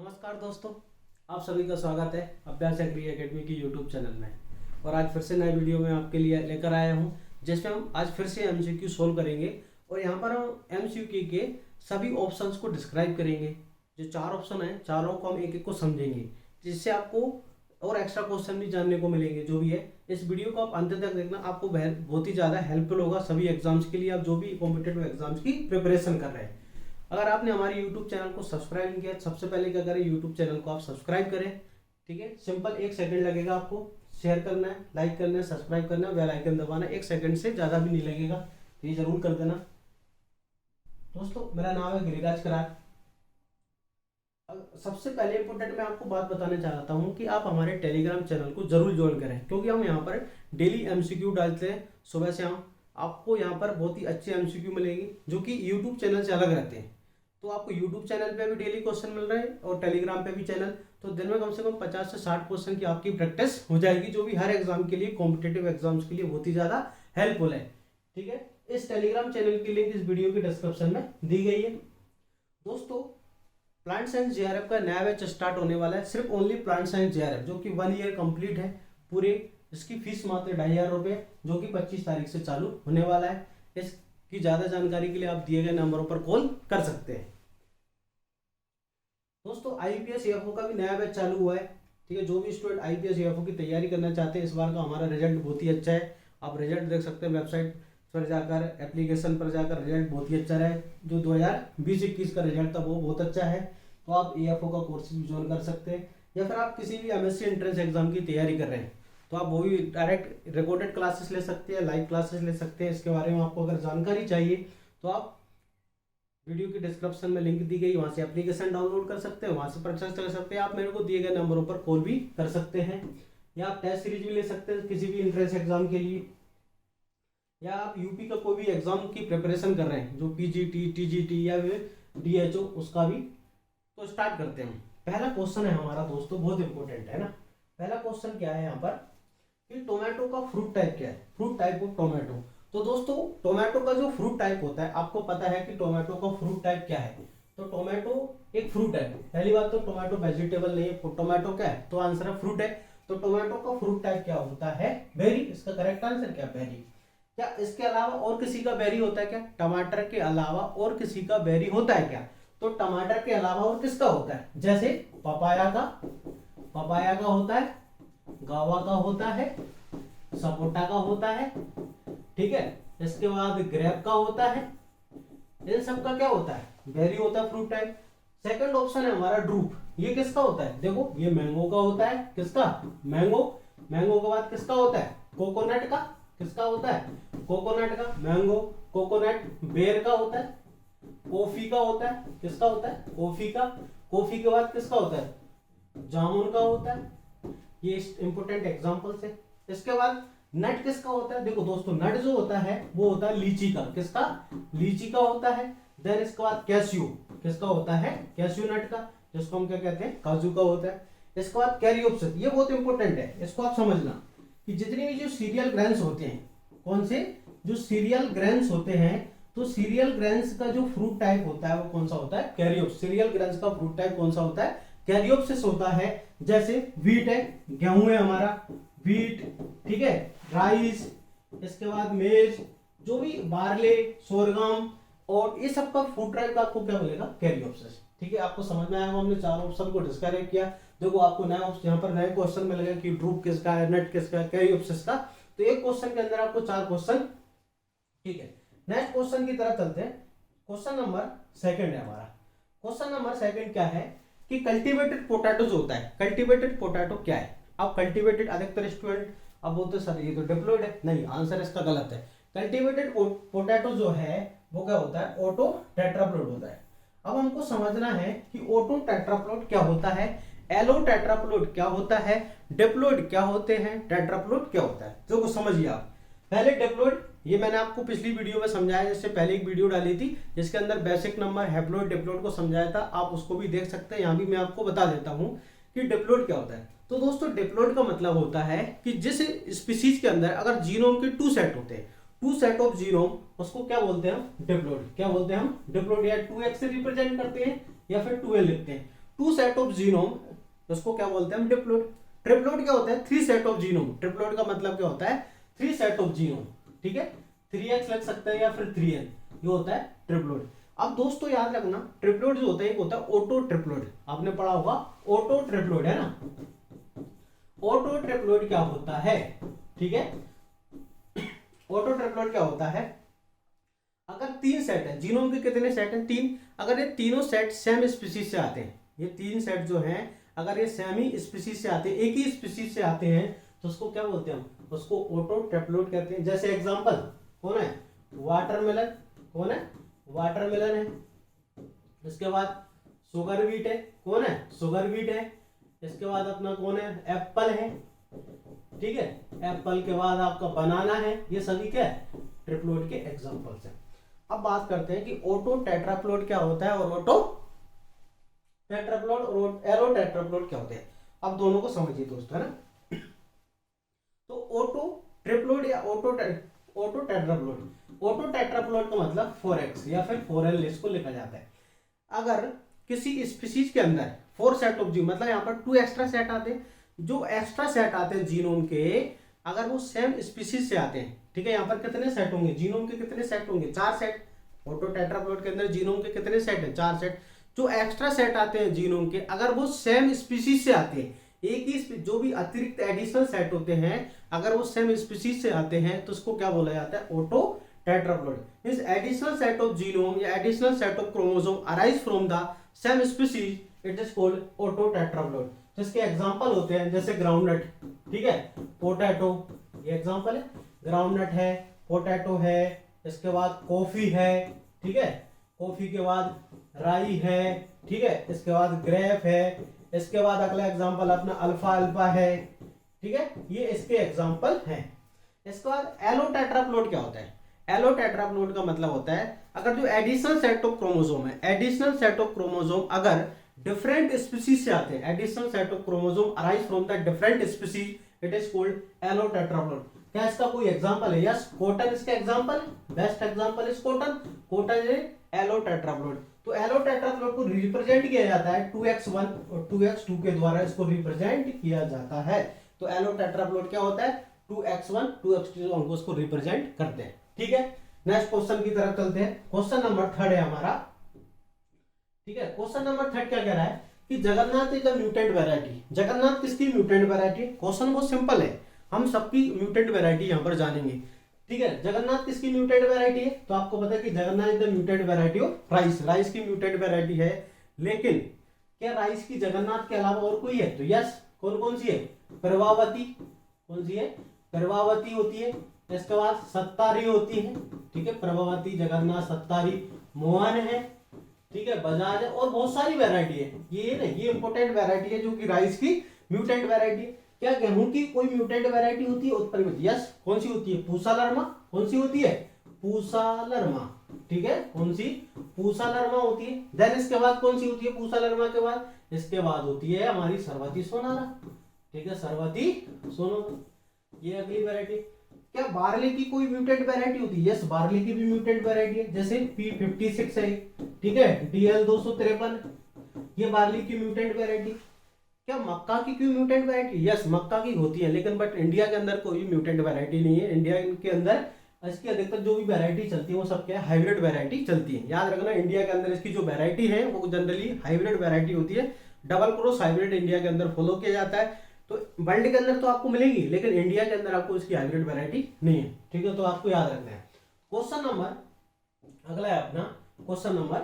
नमस्कार दोस्तों, आप सभी का स्वागत है अभ्यास एग्री एकेडमी की यूट्यूब चैनल में। और आज फिर से नए वीडियो में आपके लिए लेकर आया हूं, जिसमें हम आज फिर से एमसीक्यू सोल्व करेंगे। और यहां पर हम एमसीक्यू के सभी ऑप्शंस को डिस्क्राइब करेंगे। जो चार ऑप्शन हैं, चारों को हम एक एक को समझेंगे, जिससे आपको और एक्स्ट्रा क्वेश्चन भी जानने को मिलेंगे। जो भी है, इस वीडियो को आप अंत तक देखना, आपको बहुत ही ज़्यादा हेल्पफुल होगा सभी एग्जाम्स के लिए। आप जो भी कॉम्पिटेटिव एग्जाम्स की प्रिपरेशन कर रहे हैं, अगर आपने हमारे YouTube चैनल को सब्सक्राइब नहीं किया, सबसे पहले क्या करें, YouTube चैनल को आप सब्सक्राइब करें। ठीक है, सिंपल 1 सेकंड लगेगा। आपको शेयर करना है, लाइक करना है, सब्सक्राइब करना है, बेल आइकन दबाना है। 1 सेकंड से ज़्यादा भी नहीं लगेगा, तो ये जरूर कर देना। दोस्तों, मेरा नाम है गिरिराज करार। सबसे पहले इंपॉर्टेंट मैं आपको बात बताना चाहता हूँ कि आप हमारे टेलीग्राम चैनल को जरूर ज्वाइन करें, क्योंकि हम यहाँ पर डेली एमसीक्यू डालते हैं सुबह से शाम। आपको यहाँ पर बहुत ही अच्छे एमसीक्यू मिलेंगे जो कि यूट्यूब चैनल से अलग रहते हैं। तो आपको यूट्यूब चैनल पे भी डेली क्वेश्चन मिल रहे हैं और टेलीग्राम पे भी चैनल। तो दिन में कम से कम 50 से 60 क्वेश्चन की आपकी प्रैक्टिस हो जाएगी, जो भी हर एग्जाम के लिए, कॉम्पिटेटिव एग्जाम्स के लिए बहुत ही ज़्यादा हेल्पफुल है। ठीक है, इस टेलीग्राम चैनल की लिंक इस वीडियो के डिस्क्रिप्शन में दी गई है। दोस्तों, प्लांट साइंस जेआरएफ का नया बैच स्टार्ट होने वाला है। सिर्फ ओनली प्लांट साइंस जेआरएफ, जो कि 1 ईयर कंप्लीट है पूरे। इसकी फीस मात्र 2500 रुपये, जो कि 25 तारीख से चालू होने वाला है। इसकी ज़्यादा जानकारी के लिए आप दिए गए नंबरों पर कॉल कर सकते हैं। दोस्तों, आईपीएस एएफओ का भी नया बैच चालू हुआ है। ठीक है, जो भी स्टूडेंट आईपीएस एएफओ की तैयारी करना चाहते हैं, इस बार का हमारा रिजल्ट बहुत ही अच्छा है। आप रिजल्ट देख सकते हैं वेबसाइट पर जाकर, एप्लीकेशन पर जाकर। रिजल्ट बहुत ही अच्छा है। जो 2020-21 का रिजल्ट था वो बहुत अच्छा है। तो आप एएफओ का कोर्स भी ज्वाइन कर सकते हैं, या फिर आप किसी भी एमएससी एंट्रेंस एग्जाम की तैयारी कर रहे हैं, तो आप वो भी डायरेक्ट रिकॉर्डेड क्लासेस ले सकते हैं, लाइव क्लासेस ले सकते हैं। इसके बारे में आपको अगर जानकारी चाहिए तो आप वीडियो की डिस्क्रिप्शन में लिंक दी गई, वहां से एप्लीकेशन डाउनलोड कर सकते हैं, वहां से परचेस कर सकते हैं। आप मेरे को दिए गए नंबरों पर कॉल भी कर सकते हैं, या आप टेस्ट सीरीज भी ले सकते हैं किसी भी एंट्रेंस एग्जाम के लिए, या आप यूपी का कोई भी एग्जाम की प्रिपरेशन कर रहे हैं, जो पीजीटी, टीजीटी या डीएचओ, उसका भी। तो स्टार्ट करते हैं। पहला क्वेश्चन है हमारा दोस्तों, बहुत इंपॉर्टेंट है ना। पहला क्वेश्चन क्या है यहाँ पर कि टोमेटो का फ्रूट टाइप क्या है। Fruit type of tomato. तो दोस्तों, टोमेटो का जो फ्रूट टाइप होता है, आपको पता है कि टोमेटो का फ्रूट टाइप क्या है। तो टोमेटो एक फ्रूट है। पहली बात तो टोमेटो वेजिटेबल नहीं है, टोमेटो क्या है, तो आंसर है फ्रूट है। तो टोमेटो का फ्रूट टाइप क्या होता है, बेरी। इसका करेक्ट आंसर क्या, बेरी। क्या इसके अलावा और किसी का बेरी होता है क्या? टमाटर के अलावा और किसी का बेरी होता है क्या? तो टमाटर के अलावा और किसका होता है? जैसे पपाया का होता है, गावा का होता है, सपोटा का होता है। ठीक है, इसके बाद ग्रेप का होता है। इन सब का क्या होता है, बेरी होता है, फ्रूट टाइप। सेकंड ऑप्शन है हमारा ड्रूप। ये किसका होता है? देखो, ये मैंगो का होता है। किसका? मैंगो। मैंगो के बाद किसका होता है? कोकोनट का। किसका होता है? कोकोनट का। मैंगो, कोकोनट, बेर का होता है। कॉफी का होता है। किसका होता है? कॉफी का। कॉफी के बाद किसका होता है? जामुन का होता है। ये इंपोर्टेंट एग्जांपल्स है। इसके बाद नट किसका होता है? देखो दोस्तों, नट जो होता है वो होता है लीची का। किसका? लीची का होता है। देन इसके बाद कैस्यू। किसका होता है? कैस्यू नट का, जिसको हम क्या कहते हैं, काजू का होता है। इसके बाद कैरियोप्सिस। ये बहुत इंपॉर्टेंट है, इसको आप समझना कि जितनी भी जो सीरियल ग्रेन्स होते हैं, कौन से, जो सीरियल ग्रेन्स होते हैं, तो सीरियल ग्रेन्स का जो फ्रूट टाइप होता है वो कौन सा होता है? कैरियोप्सिस। सीरियल ग्रेन्स का फ्रूट टाइप कौन सा होता है? कैरियोप्सिस होता है। जैसे व्हीट है, गेहूं है हमारा, व्हीट। ठीक है, राइस, इसके बाद मेज, जो भी बार्ले, सोरगम, और ये सब का फ्रूट टाइप आपको क्या मिलेगा? कैरियोप्सिस। ठीक है, आपको समझ में आया? हमने चार ऑप्शन को डिस्क्राइब किया। देखो, आपको नया यहाँ पर नए क्वेश्चन मिलेगा कि ड्रूप किसका है, नट किसका है, कैरियोप्सिस का। तो एक क्वेश्चन के अंदर आपको 4 क्वेश्चन। ठीक है, नेक्स्ट क्वेश्चन की तरफ चलते हैं। क्वेश्चन नंबर सेकंड है हमारा। क्वेश्चन नंबर सेकंड क्या है कि कल्टीवेटेड पोटैटो जो होता है, कल्टीवेटेड पोटैटो क्या है? अब कल्टीवेटेड, अधिकतर स्टूडेंट अब बोलते सर ये तो डिप्लॉयड है। नहीं, आंसर इसका गलत है। कल्टीवेटेड पोटैटो जो है वो क्या होता है? ऑटो टेट्राप्लॉइड होता है। अब हमको समझना है कि ऑटो टेट्राप्लॉइड क्या होता है, एलो टेट्राप्लॉइड क्या होता है, डिप्लॉइड क्या होते हैं, टेट्राप्लॉइड क्या होता है। जो को समझिए आप। पहले डिप्लॉइड, ये मैंने आपको पिछली वीडियो में समझाया, जिससे पहले एक वीडियो डाली थी जिसके अंदर बेसिक नंबर, हैप्लॉइड, डिप्लॉइड को समझाया था। आप उसको भी देख सकते हैं। यहाँ भी मैं आपको बता देता हूँ कि डिप्लॉइड क्या होता है। तो दोस्तों, डिप्लॉइड का मतलब होता है कि जिस स्पीसीज के अंदर अगर जीनोम के 2 सेट होते हैं, 2 सेट ऑफ जीनोम, उसको क्या बोलते हैं हम? डिप्लॉइड। क्या बोलते हैं हम? डिप्लॉइड। या 2x से रिप्रेजेंट करते हैं या फिर 2a लिखते हैं। टू सेट ऑफ जीनोम, उसको क्या बोलते हैं हम, डिप्लोइड। ट्रिप्लोइड क्या होता है, three set of genome. Triploid का मतलब क्या होता है, थ्री सेट ऑफ जीनोम, ठीक है, 3x लग सकता है या फिर 3n, ये होता है ट्रिप्लोइड। अब दोस्तों याद रखना, ट्रिप्लोइड जो होता है एक होता है ऑटो ट्रिप्लोइड, आपने पढ़ा होगा ऑटो ट्रिप्लोइड, है ना। ऑटो ट्रिप्लोइड क्या होता है, ठीक है, ऑटो ट्रिप्लोइड क्या होता है, अगर तीन सेट है, जीनोम के कितने सेट हैं, तीन, अगर ये तीनों सेट सेम स्पीसीज से आते हैं, ये तीन सेट जो हैं अगर ये सेम ही स्पीसीज से आते हैं, एक ही स्पीसीज से आते हैं, तो उसको क्या बोलते हैं हम, उसको ऑटो ट्रिप्लोइड कहते हैं। जैसे एग्जांपल कौन है, वाटरमेलन, कौन है, वाटरमेलन है। इसके बाद शुगर बीट है, कौन है, शुगर बीट है। इसके बाद अपना कौन है, एप्पल है, ठीक है, एप्पल के बाद आपका बनाना है। ये सभी क्या है, ट्रिप्लोइड के एग्जांपल्स हैं। अब बात करते हैं कि ऑटो टेट्राप्लोइड क्या होता है और ऑटो टेट्राप्लोइड और एरो टेट्राप्लोइड क्या होते हैं। अब दोनों को समझिए दोस्तों, है ना। तो ऑटो ट्रिप्लोइड या ऑटो टेट्राप्लोइड, ऑटो टेट्राप्लोइड का मतलब 4x या फिर 4l इसको लिखा जाता है। अगर किसी स्पीसीज के अंदर 4 सेट ऑफ जीन, मतलब यहाँ पर 2 एक्स्ट्रा सेट आते हैं, जो एक्स्ट्रा सेट आते हैं जीनोम के, अगर वो सेम स्पीसीज से आते हैं, ठीक है, यहाँ पर कितने सेट होंगे, जीनोम के कितने सेट होंगे, 4 सेट। ऑटो टेट्राप्लोइड के अंदर जीनोम के कितने सेट हैं, 4 सेट। जो एक्स्ट्रा सेट आते हैं जीनोम के, अगर वो सेम स्पीसीज से आते हैं, एक ही जो भी अतिरिक्त एडिशनल सेट होते हैं, अगर वो सेम स्पीसीज से आते हैं, तो उसको क्या बोला जाता है, auto tetraploid. Means additional set of genome या additional set of chromosome arise from the same species, it is called auto tetraploid. जिसके एग्जांपल होते हैं जैसे ग्राउंडनट, ठीक है, पोटैटो, ये एग्जांपल है, ग्राउंडनट है, पोटैटो है, इसके बाद कॉफी है, ठीक है, कॉफी के बाद राई है, ठीक है, इसके बाद ग्रेप है, इसके बाद अगला एग्जांपल अपना अल्फा अल्फा है, ठीक है, ये इसके एग्जांपल हैं। इसके बाद एलो टेट्राप्लोइड क्या होता है, एलो टेट्राप्लोइड का मतलब होता है अगर जो एडिशनल सेट ऑफ क्रोमोसोम है, एडिशनल सेट ऑफ क्रोमोसोम अगर डिफरेंट स्पीसीज से आते हैं, additional set of chromosome arise from the different species, it is called allotetraploid. क्या इसका कोई एग्जांपल है, यस, कॉटन इसका example, best example is cotton, cotton is allotetraploid. तो एलो टेट्राप्लोइड को रिप्रेजेंट किया जाता है 2x1 और 2x2 के द्वारा, इसको रिप्रेजेंट किया जाता है। तो एलो टेट्राप्लोइड क्या होता है, 2x1 2x2 हमको इसको रिप्रेजेंट करते हैं, ठीक है। नेक्स्ट क्वेश्चन की तरफ चलते हैं। क्वेश्चन नंबर 3 है हमारा, ठीक है। क्वेश्चन नंबर 3 क्या कह रहा है कि Jagannath is a mutant variety. Jagannath किसकी म्यूटेंट वैरायटी, क्वेश्चन बहुत सिंपल है, हम सबकी म्यूटेंट वैरायटी यहाँ पर जानेंगे, ठीक है। जगन्नाथ किसकी म्यूटेंट वैरायटी है, तो आपको पता है कि Jagannath is the mutant variety of rice, rice की म्यूटेंट वैरायटी है। लेकिन क्या राइस की जगन्नाथ के अलावा और कोई है, तो यस, कौन कौन सी है, प्रभावती, कौन सी है, प्रभावती होती है, इसके बाद सत्तारी होती है, ठीक है, प्रभावती, जगन्नाथ, सत्तारी, मोहन है, ठीक है, बजाज है, और बहुत सारी वैरायटी है। ये ना, ये इंपोर्टेंट वैरायटी है जो कि राइस की म्यूटेंट वैरायटी। क्या गेहूं की कोई म्यूटेंट वैरायटी होती है उत्पन्न में, यस, कौन सी होती है, पूसा लरमा, कौन सी होती है, पूसा लरमा, ठीक है, कौन सी, पूसा लरमा होती है। देन इसके बाद कौन सी होती है पूसा लरमा के बाद, इसके बाद होती है हमारी सरवती सोनारा, ठीक है, सरवती सोनारा, ये अगली वैरायटी। क्या बार्ली की कोई म्यूटेंट वैरायटी होती है, यस, बार्ली की भी म्यूटेंट वैरायटी है, जैसे P56 है, ठीक है, DL253, ये बार्ली की म्यूटेंट वैरायटी। क्या मक्का की क्यों म्यूटेंट वैरायटी, यस, मक्का की होती है, लेकिन बट इंडिया के अंदर कोई म्यूटेंट वैरायटी नहीं है। इंडिया के अंदर इसकी अधिकतर जो भी वैरायटी चलती है वो सब क्या है, हाइब्रिड वैरायटी चलती है। याद रखना, इंडिया के अंदर इसकी जो वैरायटी है वो जनरली हाइब्रिड वैरायटी होती है। डबल क्रॉस हाइब्रिड इंडिया के अंदर फॉलो किया जाता है। तो वर्ल्ड के अंदर तो आपको मिलेगी, लेकिन इंडिया के अंदर आपको इसकी हाइब्रिड वैरायटी नहीं है, ठीक है, तो आपको याद रखना है। क्वेश्चन नंबर अगला है अपना क्वेश्चन नंबर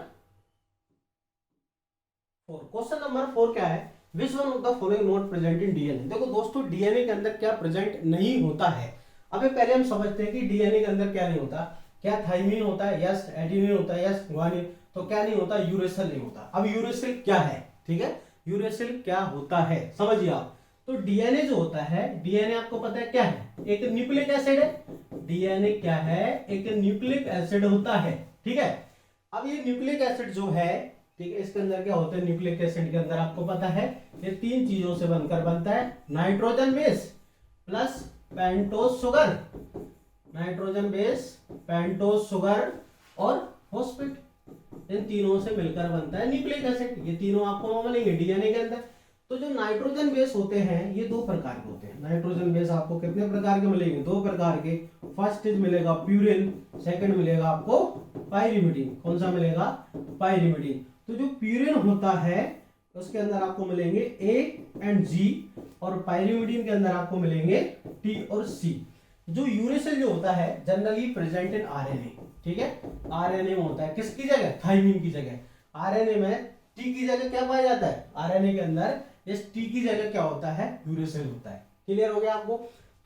4। क्वेश्चन नंबर 4 क्या है, which one of the following not present in DNA. देखो दोस्तों, डीएनए के अंदर क्या प्रेजेंट नहीं होता है। अबे पहले हम समझते हैं कि डीएनए के अंदर क्या नहीं होता। क्या थाइमिन होता है, यस, एडेनिन होता है, यस, ग्वानिन। तो क्या नहीं होता, यूरेसिल नहीं होता। अब यूरेसिल क्या है, ठीक है, यूरेसिल क्या होता है समझिए आप। तो डीएनए जो होता है, डीएनए आपको पता है क्या है, एक न्यूक्लिक एसिड है। डीएनए क्या है, एक न्यूक्लिक एसिड होता है, ठीक है। अब ये न्यूक्लिक एसिड जो है, ठीक है, इसके अंदर क्या होता है, न्यूक्लिक एसिड के अंदर आपको पता है ये 3 चीजों से बनकर बनता है, nitrogen base plus pentose sugar, nitrogen base, pentose sugar और फॉस्फेट, इन तीनों से मिलकर बनता है न्यूक्लिक एसिड। ये तीनों आपको मिलेंगे डीएनए के अंदर। तो जो नाइट्रोजन बेस होते हैं ये दो प्रकार के होते हैं। नाइट्रोजन बेस आपको कितने प्रकार के मिलेंगे? दो प्रकार के। फर्स्ट मिलेगा प्यूरिन, सेकंड मिलेगा आपको पाइरिमिडीन। कौन सा मिलेगा? पाइरिमिडीन। तो जो प्यूरिन होता है उसके अंदर आपको मिलेंगे ए एंड जी, और पाइरिमिडीन के अंदर आपको मिलेंगे टी और सी। जो यूरेसिल जो होता है जनरली प्रेजेंट इन आरएनए, ठीक है, आरएनए में होता है। किसकी जगह? थाइमिन की जगह। आरएनए में टी की जगह क्या पाया जाता है? आरएनए के अंदर इस टी की जगह क्या होता है? यूरेसिल होता है। क्लियर हो गया आपको?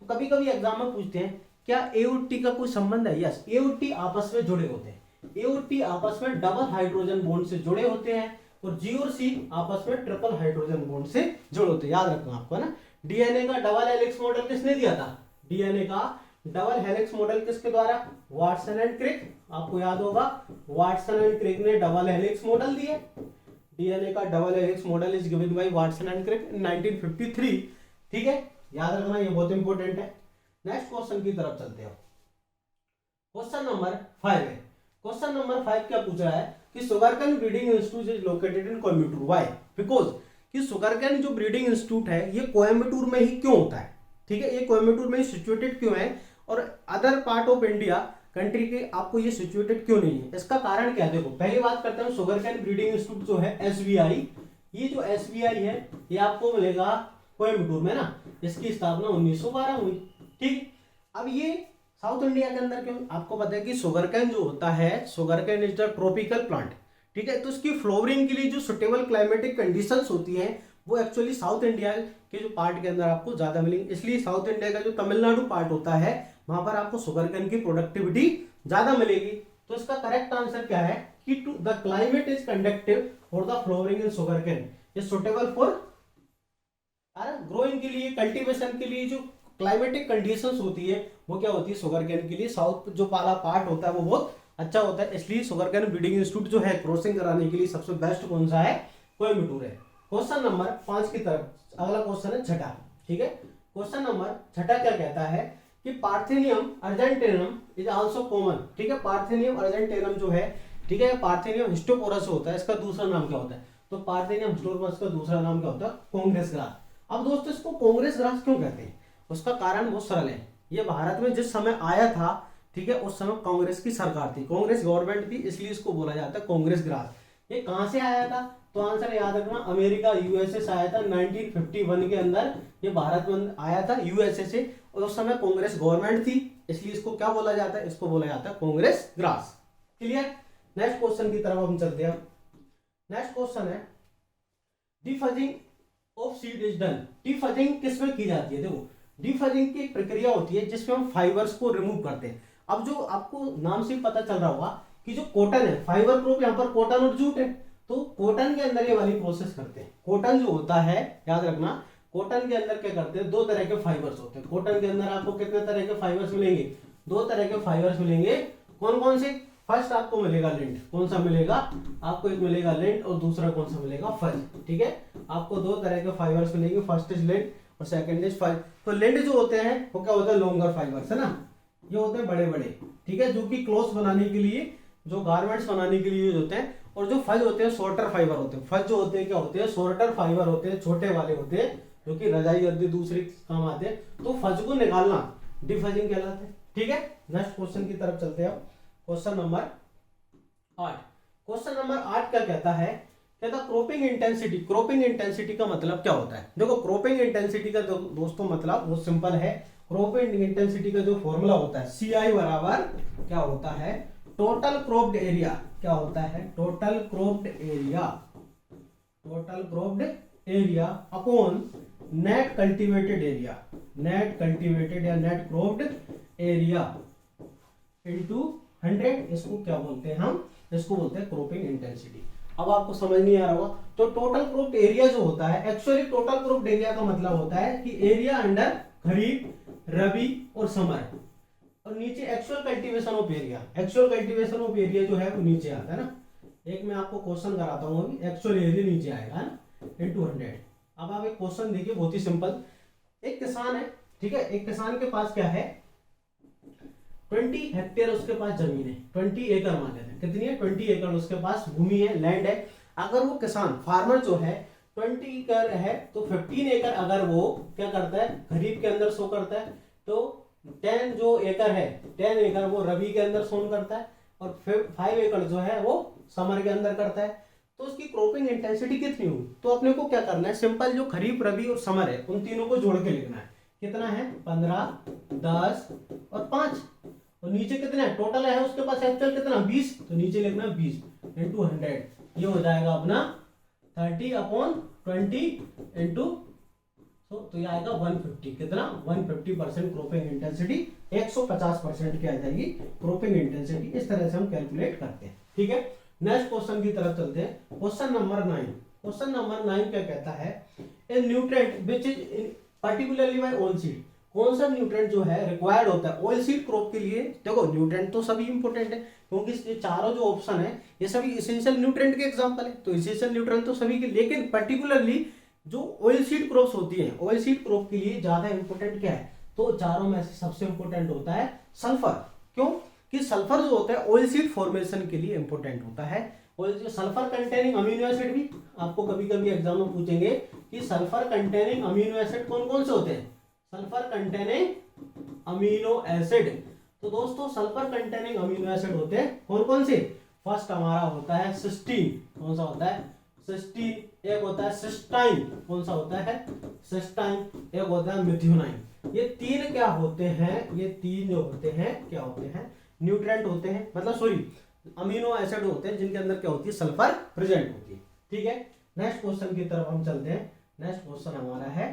तो कभी कभी एग्जाम में पूछते हैं क्या ए और टी का कोई संबंध है? यस, ए और टी आपस में जुड़े होते हैं। ए और टी आपस में डबल हाइड्रोजन बॉन्ड से जुड़े होते हैं, और जी और सी आपस में ट्रिपल हाइड्रोजन बॉन्ड से जुड़े होते हैं। याद रखना आपको ना। डीएनए का डबल हेलिक्स मॉडल किसने दिया था? डीएनए का डबल हेलिक्स मॉडल किसके द्वारा? Watson and Crick. आपको याद होगा वाटसन एंड क्रिक ने डबल हेलिक्स मॉडल दिया। डीएनए का double helix model is given by Watson and Crick in 1953। ठीक है, याद रखना, ये बहुत इंपॉर्टेंट है। नेक्स्ट क्वेश्चन की तरफ चलते हैं। क्वेश्चन नंबर 5 है। क्वेश्चन नंबर 5 क्या पूछ रहा है कि sugarcane breeding institute is located in Coimbatore. Why? Because कि सुगरकेन जो ब्रीडिंग इंस्टीट्यूट है ये कोयम्बटूर में ही क्यों होता है? ठीक है, ये कोयम्बटूर में ही सिचुएटेड क्यों है, और other part of India country के आपको ये सिचुएटेड क्यों नहीं है? इसका कारण क्या है? देखो, पहली बात करते हैं सुगरकेन ब्रीडिंग इंस्टीट्यूट जो है एसबीआई। ये जो एसबीआई है ये आपको मिलेगा कोयम्बटूर में ना। इसकी स्थापना 1912 हुई। ठीक, अब ये साउथ इंडिया के अंदर क्यों? आपको पता है कि सुगरकेन जो होता है, sugarcane is the tropical plant. ठीक है, तो इसकी फ्लोवरिंग के लिए जो सुटेबल क्लाइमेटिक कंडीशंस होती हैं वो एक्चुअली साउथ इंडिया के जो पार्ट के अंदर आपको ज्यादा मिलेंगे। इसलिए साउथ इंडिया का जो तमिलनाडु पार्ट होता है वहां पर आपको सुगरकेन की प्रोडक्टिविटी ज्यादा मिलेगी। तो इसका करेक्ट आंसर क्या है कि to the climate is conductive for the flowering in sugarcane is suitable for growing के लिए, कल्टीवेशन के लिए जो क्लाइमेटिक कंडीशंस होती है वो क्या होती है? शुगरकेन के लिए साउथ जो पाला पार्ट होता है वो बहुत अच्छा होता है। इसलिए शुगरकेन ब्रीडिंग इंस्टीट्यूट जो है क्रॉसिंग कराने के लिए सबसे बेस्ट कौन सा है? कोयम्बटूर है। क्वेश्चन नंबर 5 की तरफ अगला क्वेश्चन है छठा। ठीक है, क्वेश्चन नंबर छठा क्या कहता है कि पार्थेनियम अर्जेंटेनम इज आल्सो कॉमन। ठीक है, पार्थेनियम अर्जेंटेनम जो है, ठीक है, पार्थेनियम हिस्टोपोरस होता है। इसका दूसरा नाम क्या होता है? तो पार्थेनियम हिस्टोपोरस का दूसरा नाम क्या होता है? कांग्रेस ग्रास। अब दोस्तों इसको कांग्रेस ग्रास क्यों कहते हैं? उसका कारण बहुत सरल है। ये भारत में जिस समय आया था, ठीक है, उस समय कांग्रेस की सरकार थी, कांग्रेस गवर्नमेंट थी, इसलिए इसको बोला जाता है कांग्रेस ग्रास। ये कहां से आया था? तो आंसर याद रखना, अमेरिका यूएसए से आया था 1951 के अंदर। ये भारत में आया था यूएसए से, और उस समय कांग्रेस गवर्नमेंट थी, इसलिए इसको क्या बोला जाता है? इसको बोला जाता है Congress grass. Clear? Next question की तरफ हम चलते हैं। नेक्स्ट क्वेश्चन है डिफजिंग ऑफ सीड इज डन। डिफजिंग किसमें की जाती है? देखो, डिफजिंग की एक प्रक्रिया होती है जिसमें हम फाइबर्स को रिमूव करते हैं। अब जो आपको नाम से पता चल रहा होगा कि जो कॉटन है, फाइबर प्रूफ, यहाँ पर कॉटन और जूट है, तो कॉटन के अंदर ये वाली प्रोसेस करते हैं। कॉटन जो होता है, याद रखना, कॉटन के अंदर क्या करते हैं? दो तरह के फाइबर्स होते हैं। कॉटन के अंदर आपको कितने तरह के फाइबर्स मिलेंगे? दो तरह के फाइबर्स मिलेंगे। कौन कौन से? फर्स्ट आपको मिलेगा लिंट। कौन सा मिलेगा आपको? एक मिलेगा लिंट और दूसरा कौन सा मिलेगा? फज। ठीक है, आपको दो तरह के फाइबर्स मिलेंगे, फर्स्ट इज लिंट और सेकंड इज फज। तो लिंट जो होते हैं वो क्या होता है? लॉन्गर फाइबर्स है ना, ये होते हैं बड़े बड़े, ठीक है, जो कि क्लोथ्स बनाने के लिए, जो गारमेंट्स बनाने के लिए यूज होते हैं। और जो फज होते हैं शॉर्टर फाइबर होते हैं। फज जो होते हैं क्या होते हैं? शॉर्टर फाइबर होते हैं, छोटे वाले होते हैं, जो कि रजाई गद्दी दूसरी काम आते हैं। तो फज को निकालना डिफजिंग कहलाता है। ठीक है, नेक्स्ट क्वेश्चन की तरफ चलते हैं। Question number 8। क्वेश्चन नंबर 8 क्या कहता है? कहता क्रॉपिंग इंटेंसिटी। क्रॉपिंग इंटेंसिटी का मतलब क्या होता है? देखो, क्रॉपिंग इंटेंसिटी का दोस्तों मतलब बहुत सिंपल है। क्रॉपिंग इंटेंसिटी का जो फॉर्मूला होता है CI बराबर क्या होता है? Total cropped area. क्या होता है? Total cropped area. Total cropped area upon net cultivated area. Net cultivated या नेट क्रॉप्ड एरिया इनटू 100। इसको क्या बोलते हैं हम? इसको बोलते हैं क्रॉपिंग इंटेंसिटी। अब आपको समझ नहीं आ रहा होगा, तो टोटल क्रॉप्ड एरिया जो होता है, एक्चुअली टोटल क्रॉप्ड एरिया का मतलब होता है कि एरिया अंडर खरीफ, रबी और समर, और नीचे actual cultivation of area. Actual cultivation of area जो है वो नीचे आता है ना। एक मैं आपको क्वेश्चन कराता हूँ अभी, एक्चुअल एरिया नीचे आएगा ना, इनटू 100। अब आप एक क्वेश्चन देखिए, बहुत ही सिंपल। एक किसान है, ठीक है, एक किसान के पास क्या है? 20 हेक्टेयर उसके पास जमीन है, 20 एकड़ मान लेते हैं, कितनी है 20 एकड़ उसके पास भूमि है, लैंड है। अगर वो किसान फार्मर जो है 20 एकड़ है तो 15 एकड़ अगर वो क्या करता है खरीफ के अंदर शो करता है, तो 10 जो एकड़ है 10 एकड़ वो रबी के अंदर शो करता है, और 5 एकड़ जो है वो समर के अंदर करता है। तो उसकी क्रॉपिंग इंटेंसिटी कितनी होगी, तो अपने को क्या करना है, सिंपल जो खरीफ रबी और समर है उन तीनों को जोड़ के लिखना है। कितना है 15, 10 और 5, और नीचे कितना है टोटल है उसके पास एक्चुअल कितना 20, तो नीचे लिखना है 20 इंटू 100, ये हो जाएगा अपना 30/20 इंटू, तो ये आएगा 150, कितना 150% क्रॉपिंग इंटेंसिटी, 150% की आ जाएगी क्रॉपिंग इंटेंसिटी। इस तरह से हम कैलकुलेट करते हैं, ठीक है। नेक्स्ट क्वेश्चन की तरफ चलते हैं, क्वेश्चन नंबर 9। क्वेश्चन नंबर 9 क्या कहता है, a nutrient which is particularly by oil seed, कौन सा न्यूट्रिएंट जो है रिक्वायर्ड होता है ऑयल सीड क्रॉप के लिए। देखो न्यूट्रिएंट तो सभी इंपॉर्टेंट है, क्योंकि ये चारों जो ऑप्शन है ये सभी इसेंशियल न्यूट्रिएंट के एग्जांपल है, तो इसेंशियल न्यूट्रिएंट तो सभी के, लेकिन पर्टिकुलरली जो ऑयल सीड क्रॉप्स होती हैं ऑयल सीड क्रॉप के लिए ज्यादा इंपॉर्टेंट क्या है, तो चारों में से सबसे इंपॉर्टेंट होता है सल्फर। क्यों कि सल्फर जो होता है ऑयल सीड फॉर्मेशन के लिए इंपॉर्टेंट होता है। और जो सल्फर कंटेनिंग अमीनो एसिड भी आपको कभी कभी एग्जाम में पूछेंगे कि सल्फर कंटेनिंग अमीनो एसिड कौन कौन से होते हैं, सल्फर कंटेनिंग अमीनो एसिड। तो दोस्तों सल्फर कंटेनिंग अमीनो एसिड होते हैं कौन कौन से, फर्स्ट हमारा होता है सिस्टीन, कौन सा होता है सिस्टीन, एक होता है सिस्टाइन, कौन सा होता है सिस्टाइन, एक होता है मिथ्योनाइन। ये तीन क्या होते हैं, ये तीन जो होते हैं क्या होते हैं न्यूट्रिएंट होते हैं, मतलब सॉरी अमीनो एसिड होते हैं जिनके अंदर क्या होती है सल्फर प्रेजेंट होती है, ठीक है। नेक्स्ट क्वेश्चन की तरफ हम चलते हैं। नेक्स्ट क्वेश्चन हमारा है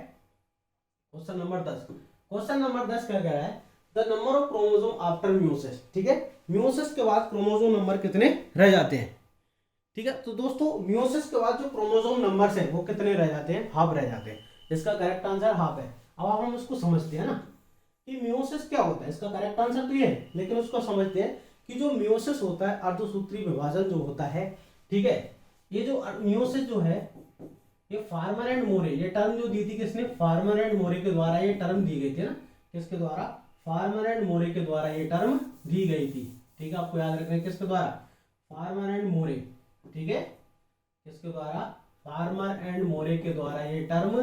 क्वेश्चन नंबर 10। क्वेश्चन नंबर 10 क्या कह रहा है, the number of chromosome after meiosis, ठीक है। म्यूसिस के बाद क्रोमोसोम नंबर कितने रह जाते हैं, ठीक है। तो दोस्तों म्यूसिस के बाद जो क्रोमोसोम नंबर्स हैं वो कितने रह जाते हैं, हाफ रह जाते हैं, इसका करेक्ट आंसर हाफ है। अब हम उसको समझते हैं ना कि म्यूसिस क्या होता है, इसका करेक्ट आंसर तो ये है, लेकिन उसको समझते हैं कि जो म्यूसिस होता है अर्धसूत्री विभाजन जो होता है, ठीक है। ये जो म्यूसिस जो है ये फार्मर एंड मोरे, ये टर्म जो दी थी किसने, फार्मर एंड मोरे के द्वारा ये टर्म दी गई थी ना, किसके द्वारा, फार्मर एंड मोरे के द्वारा ये टर्म दी गई थी, ठीक है। आपको याद रखना है किसके द्वारा, फार्मर एंड मोरे, ठीक है, किसके द्वारा, फार्मर एंड मोरे के द्वारा ये टर्म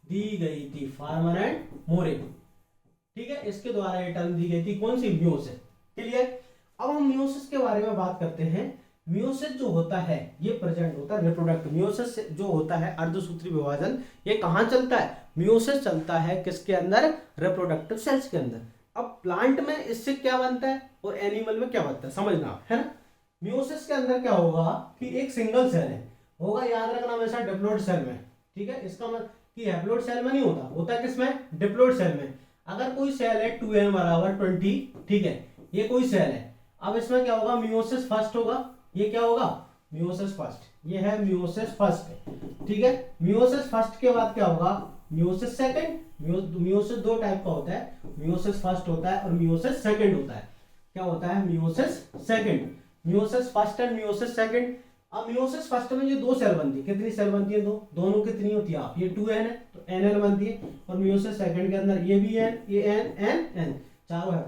दी गई थी, फार्मर एंड मोरे, ठीक है, इसके द्वारा ये टर्म दी गई थी, कौन सी, म्यूसिस, क्लियर। अब हम म्यूसिस के बारे में बात करते हैं। म्यूसिस जो होता है ये प्रेजेंट होता है रिप्रोडक्टिव, म्यूसिस जो होता है अर्धसूत्री विभाजन, ये कहाँ चलता है, म्यूसिस चलता है किसके अंदर, रिप्रोडक्टिव सेल्स के अंदर। अब प्लांट में इससे क्या बनता है और एनिमल में क्या बनता है समझना है ना। म्यूसिस के अंदर क्या होगा कि एक सिंगल सेल है होगा, याद रखना हमेशा डिप्लॉइड सेल में, ठीक है। इसका मतलब कि हैप्लॉइड सेल में नहीं होता, होता है किसमें, डिप्लॉइड सेल में। अगर कोई सेल है 2n बराबर 20, ठीक है, ये कोई सेल है, अब इसमें क्या होगा, म्यूसिस फर्स्ट होगा, ये क्या होगा, म्यूसिस फर्स्ट, ये है म्यूसिस फर्स्ट, ठीक है। म्यूसिस फर्स्ट के बाद क्या होगा, म्यूसिस सेकंड। म्यूसिस दो टाइप का होता है, म्यूसिस फर्स्ट होता है और म्यूसिस सेकंड होता है। क्या होता है, meiosis second, meiosis first and meiosis second. अब म्यूसिस फर्स्ट में ये दो सेल बनती है, कितनी सेल बनती है, दो, दोनों कितनी होती है, आप ये 2n है तो nn बनती है, और म्यूसिस सेकंड के अंदर ये भी n, ये n चारों है।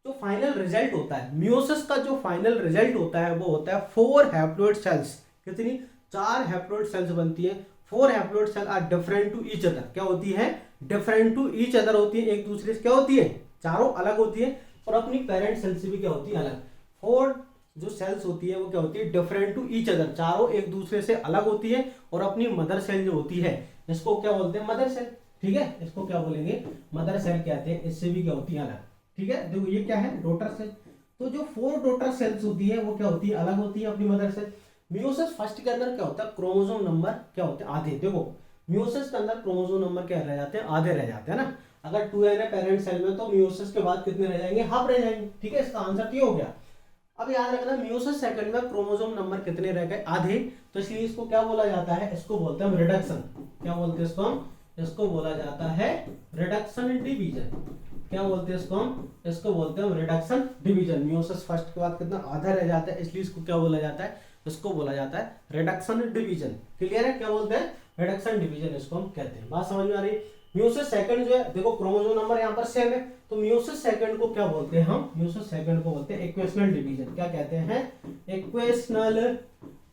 जो फाइनल रिजल्ट होता है म्यूसिस का, जो फाइनल रिजल्ट होता है वो होता है 4 हैप्लॉइड सेल्स, कितनी, 4 हैप्लॉइड सेल्स बनती है। 4 haploid cell are different to each other, क्या होती है, डिफरेंट टू ईच अदर होती है, एक दूसरे से क्या होती है, चारों अलग होती है, और अपनी पेरेंट सेल से भी क्या होती है अलग। 4 जो सेल्स होती है वो क्या होती है, डिफरेंट टू ईच अदर, चारों एक दूसरे से अलग होती है, और अपनी मदर सेल जो होती है इसको क्या बोलते हैं, मदर सेल, ठीक है, इसको क्या बोलेंगे, मदर सेल कहते हैं, इससे भी क्या होती है अलग, ठीक है। देखो ये क्या है, डॉटर सेल, तो जो 4 डॉटर सेल्स होती है वो क्या होती है, अलग होती है अपनी मदर सेल। म्यूसिस फर्स्ट के अंदर क्या होता है, क्रोमोसोम नंबर क्या होते हैं, आधे। देखो म्यूसिस के अंदर क्रोमोसोम नंबर क्या रह जाते हैं, आधे रह जाते हैं ना। अगर 2n है पेरेंट सेल में तो म्यूसिस के बाद कितने रह जाएंगे, हाफ रह जाएंगे, ठीक है, इसका आंसर ये हो गया। अब याद रखना म्यूसिस सेकंड में क्रोमोसोम नंबर कितने रह गए, आधे, तो इसलिए इसको क्या बोला जाता है, इसको बोलते हैं हम रिडक्शन। क्या बोलते हैं इसको हम, इसको बोला जाता है रिडक्शन डिवीजन। क्या बोलते हैं इसको हम, इसको बोलते हैं हम रिडक्शन डिवीजन। म्यूसिस फर्स्ट के बाद कितना, आधा रह जाता है, इसलिए इसको क्या बोला जाता है, इसको बोला जाता है रिडक्शन डिवीजन। क्लियर है, क्या बोलते हैं, रिडक्शन डिवीजन इसको हम कहते हैं। बात समझ में आ रही है। मियोसिस सेकंड जो है, देखो क्रोमोसोम नंबर यहाँ पर सेम है, तो मियोसिस सेकंड को क्या बोलते हैं हम, मियोसिस सेकंड को बोलते हैं इक्वेशनल डिवीजन। क्या कहते हैं, इक्वेशनल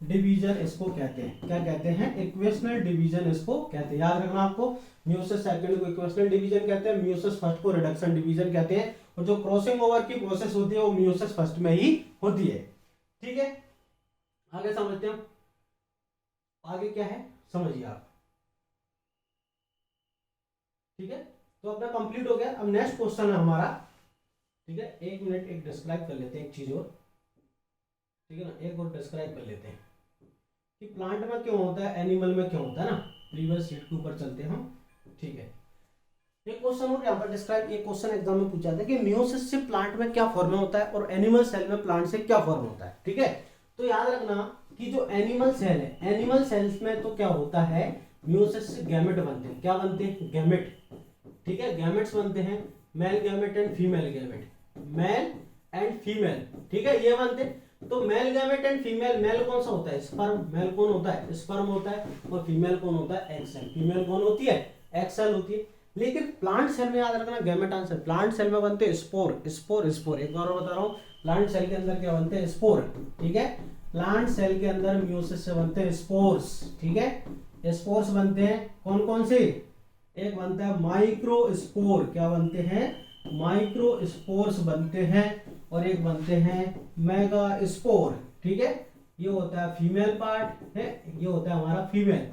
डिवीजन इसको कहते हैं। क्या कहते हैं, इक्वेशनल डिवीजन इसको कहते हैं। याद रखना आपको, मियोसिस सेकंड को इक्वेशनल डिवीजन कहते हैं, मियोसिस फर्स्ट को रिडक्शन डिवीजन कहते हैं, और जो क्रॉसिंग ओवर की प्रोसेस होती है वो मियोसिस फर्स्ट में ही होती है। ठीक है, आगे समझते हैं। आगे क्या है समझिए आप। ठीक है, तो अपना कंप्लीट हो गया। अब नेक्स्ट क्वेश्चन है हमारा। ठीक है, एक मिनट एक डिस्क्राइब कर लेते हैं एक चीज और। ठीक है ना, एक और डिस्क्राइब कर लेते हैं कि प्लांट में क्यों होता है, एनिमल में क्यों होता है ना। प्रीवियस शीट के ऊपर चलते हैं हम। ठीक है, एक क्वेश्चन और यहाँ पर डिस्क्राइब, एक क्वेश्चन एग्जाम में पूछा था कि मियोसिस से प्लांट में क्या फॉर्म होता है और एनिमल सेल में प्लांट से क्या फॉर्म होता है। ठीक है, तो याद रखना कि जो एनिमल सेल है, एनिमल सेल्स में तो क्या होता है, मियोसिस से गैमेट बनते हैं। क्या बनते हैं, गैमेट। ठीक है, गैमेट्स बनते हैं, male gamete and female gamete, male and female. ठीक है, ये बनते हैं। तो male gamete and female, male कौन सा होता है, स्पर्म, मेल कौन होता है, स्पर्म होता है, और फीमेल कौन होता है, एग सेल। फीमेल कौन होती है, एग सेल होती है। लेकिन प्लांट सेल में याद रखना गैमेट आंसर, प्लांट सेल में बनते हैं स्पोर, स्पोर, स्पोर। एक बार और बता रहा हूँ, प्लांट सेल के अंदर क्या बनते हैं, स्पोर। ठीक है, प्लांट सेल के अंदर मियोसिस से बनते हैं स्पोर्स। ठीक है, स्पोर्स बनते हैं कौन कौन से, एक बनता है माइक्रोस्पोर। क्या बनते हैं, माइक्रोस्पोर्स बनते हैं, और एक बनते हैं मेगास्पोर। ठीक है, ये होता है फीमेल पार्ट है, ये होता है हमारा फीमेल,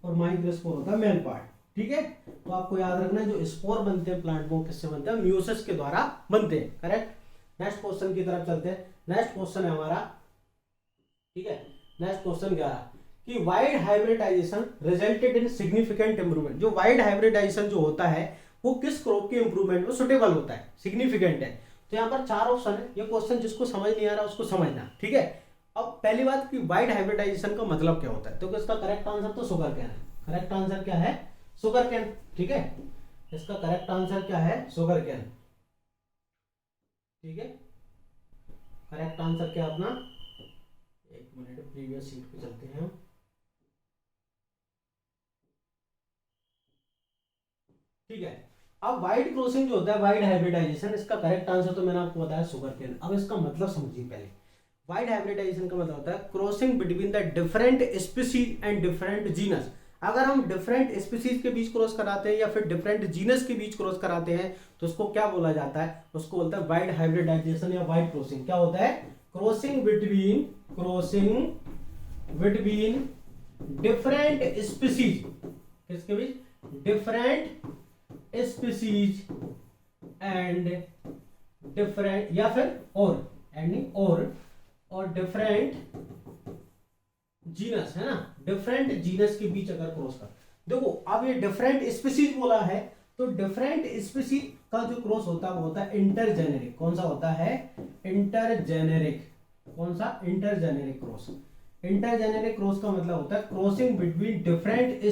और माइक्रोस्पोर होता है मेल पार्ट। ठीक है, तो आपको याद रखना है जो स्पोर बनते हैं प्लांट वो किससे बनते हैं, मियोसिस के द्वारा बनते हैं। करेक्ट। नेक्स्ट क्वेश्चन की तरफ चलते हैं। नेक्स्ट क्वेश्चन है हमारा। ठीक है, नेक्स्ट क्वेश्चन क्या है कि wide hybridization resulted in significant improvement. जो वाइड हाइब्रिडाइजेशन जो होता है वो किस क्रॉप के इंप्रूवमेंट में सुटेबल होता है, सिग्निफिकेंट है। तो यहाँ पर 4 ऑप्शन है, ये क्वेश्चन जिसको समझ नहीं आ रहा उसको समझना। ठीक है, अब पहली बात कि वाइड हाइब्रिडाइजेशन का मतलब क्या होता है, तो इसका करेक्ट आंसर तो शुगर कैन है। करेक्ट आंसर क्या है, शुगर कैन। ठीक है, इसका करेक्ट आंसर क्या है, शुगर कैन। ठीक है, करेक्ट आंसर क्या अपना, एक मिनट प्रीवियस शीट पे चलते हैं। ठीक है, अब वाइड क्रॉसिंग जो होता है, वाइड हाइब्रिडाइजेशन, इसका करेक्ट आंसर तो मैंने आपको बताया शुगर केन। अब इसका मतलब समझिए पहले। वाइड हाइब्रिडाइजेशन का मतलब होता है crossing between the different species and different genus. अगर हम डिफरेंट स्पीसीज के बीच क्रॉस कराते हैं या फिर डिफरेंट जीनस के बीच क्रॉस कराते हैं तो उसको क्या बोला जाता है, उसको बोलता है वाइड हाइब्रिडाइजेशन या वाइड क्रॉसिंग। क्या होता है, क्रॉसिंग बिटवीन डिफरेंट स्पीसीज, किसके बीच, डिफरेंट स्पीसीज एंड डिफरेंट, या फिर और डिफरेंट जीनस है ना, डिफरेंट जीनस के बीच अगर क्रॉस कर, देखो अब ये डिफरेंट स्पीसीज बोला है तो डिफरेंट स्पीसीज का जो क्रॉस होता है वो होता है इंटरजेनेरिक। कौन सा होता है, इंटरजेनेरिक। कौन सा, इंटरजेनेरिक क्रॉस। इंटरजेनेरिक क्रॉस का मतलब होता है क्रॉसिंग बिटवीन डिफरेंट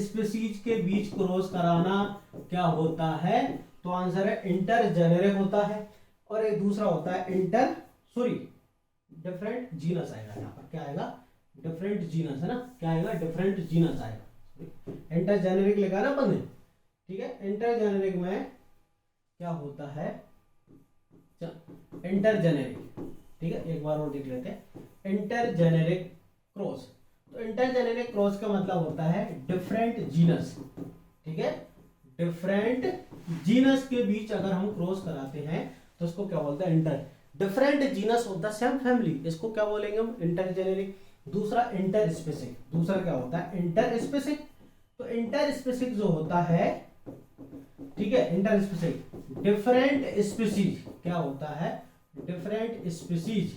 स्पीसीज के बीच क्रॉस कराना क्या होता है, तो आंसर है इंटरजेनेरिक होता है। और एक दूसरा होता है डिफरेंट जीनस आएगा यहाँ पर। क्या आएगा, डिफरेंट जीनस है ना, क्या आएगा, डिफरेंट जीनस आएगा। इंटरजेनेरिक लिखा ना अपन ने। ठीक है, इंटरजेनेरिक में क्या होता है, इंटरजेनेरिक। ठीक है, एक बार और देख लेते हैं, इंटरजेनेरिक क्रॉस। तो इंटरजेनेरिक क्रॉस का मतलब होता है डिफरेंट जीनस। ठीक है, डिफरेंट जीनस के बीच अगर हम क्रॉस कराते हैं तो उसको क्या बोलते हैं, inter, different genus of the same family, इसको क्या बोलेंगे हम, इंटरजेनेरिक। दूसरा इंटरस्पेसिक, दूसरा क्या होता है, इंटरस्पेसिक। तो इंटरस्पेसिक जो होता है, ठीक है, इंटरस्पेसिक डिफरेंट स्पीसीज, क्या होता है, डिफरेंट स्पीसीज।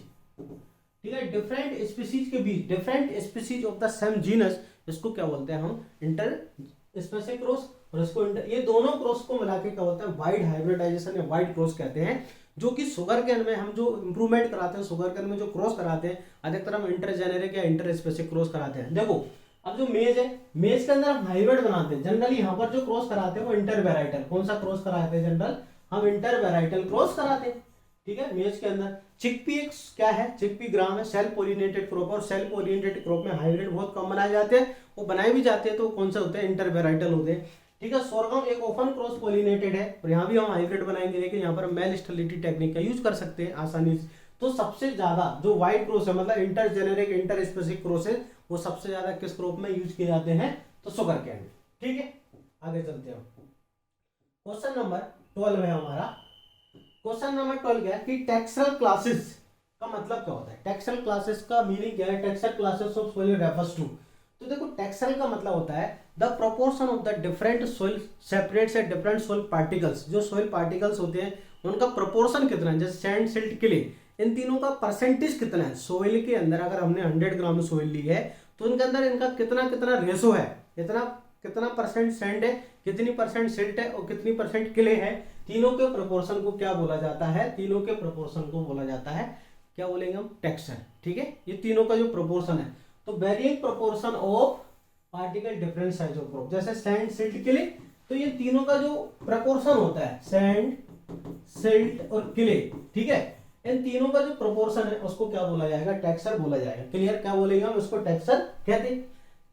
ठीक है, डिफरेंट स्पीसीज के बीच, different species of the same genus, इसको क्या बोलते हैं हम, इंटरस्पेसिक क्रॉस। और इसको ये दोनों क्रॉस को मिला के क्या होता है, वाइड हाइब्रिडाइजेशन या वाइड क्रॉस कहते हैं। जो कि शुगर केन में हम जो इंप्रूवमेंट कराते हैं, शुगर केन में जो क्रॉस कराते हैं अधिकतर हम इंटरजेनेरिक या इंटरस्पेसिक क्रॉस कराते हैं। देखो अब जो मेज है, मेज के अंदर हम हाइब्रिड बनाते हैं, जनरली यहाँ पर जो क्रॉस कराते हैं वो इंटर वेराइटल। कौन सा क्रॉस कराते हैं, जनरल हम इंटर वेराइटल क्रॉस कराते हैं। ठीक है, मेज के अंदर। चिकपी एक क्या है, चिकपी ग्राम है, सेल्फ पोलिनेटेड क्रॉप, और सेल्फ पोलिनेटेड क्रॉप में हाइब्रिड बहुत कम बनाए जाते हैं, वो बनाए भी जाते हैं तो कौन से होते हैं, इंटर वेराइटल होते हैं। ठीक है, सोरगम एक ओपन क्रॉस पोलिनेटेड है, और यहाँ भी हम हाइब्रिड बनाएंगे, लेकिन यहाँ पर मेल स्टेरिलिटी टेक्निक का यूज कर सकते हैं आसानी से। तो सबसे ज्यादा जो वाइड क्रॉस है, मतलब inter generic inter specific cross है, वो सबसे ज्यादा किस क्रॉप में यूज किए जाते हैं, तो शुगर कैन। ठीक है, आगे चलते हैं। क्वेश्चन नंबर 12 है हमारा। क्वेश्चन नंबर 12 क्या है कि टेक्सचरल क्लासेस का मतलब क्या होता है, टेक्सचरल क्लासेस का मीनिंग क्या है, textural classes of soil refers to. तो देखो, टेक्सचरल का मतलब होता है the proportion of the different soil separates and different soil particles. जो सोइल पार्टिकल्स होते हैं उनका प्रोपोर्शन कितना है, जैसे सैंड, सिल्ट, क्ले, इन तीनों का परसेंटेज कितना है सोइल के अंदर। अगर हमने 100 ग्राम सोइल ली है तो इनके अंदर इनका कितना कितना रेशो है, इतना कितना परसेंट सैंड है, कितनी परसेंट सिल्ट है, और कितनी परसेंट क्ले है। तीनों के प्रोपोर्शन को क्या बोला जाता है, तीनों के प्रोपोर्शन को बोला जाता है, क्या बोलेंगे हम, टेक्सचर। ठीक है, ये तीनों का जो प्रोपोर्शन है, तो varying proportion of particle different size of crop, जैसे सैंड, सिल्ट, क्ले, तो ये तीनों का जो प्रोपोर्शन होता है, सैंड, सिल्ट और क्ले, ठीक है, इन तीनों का जो प्रोपोर्शन है उसको क्या बोला जाएगा, टेक्सचर बोला जाएगा। क्लियर, क्या बोलेंगे हम इसको, टेक्सचर कहते हैं।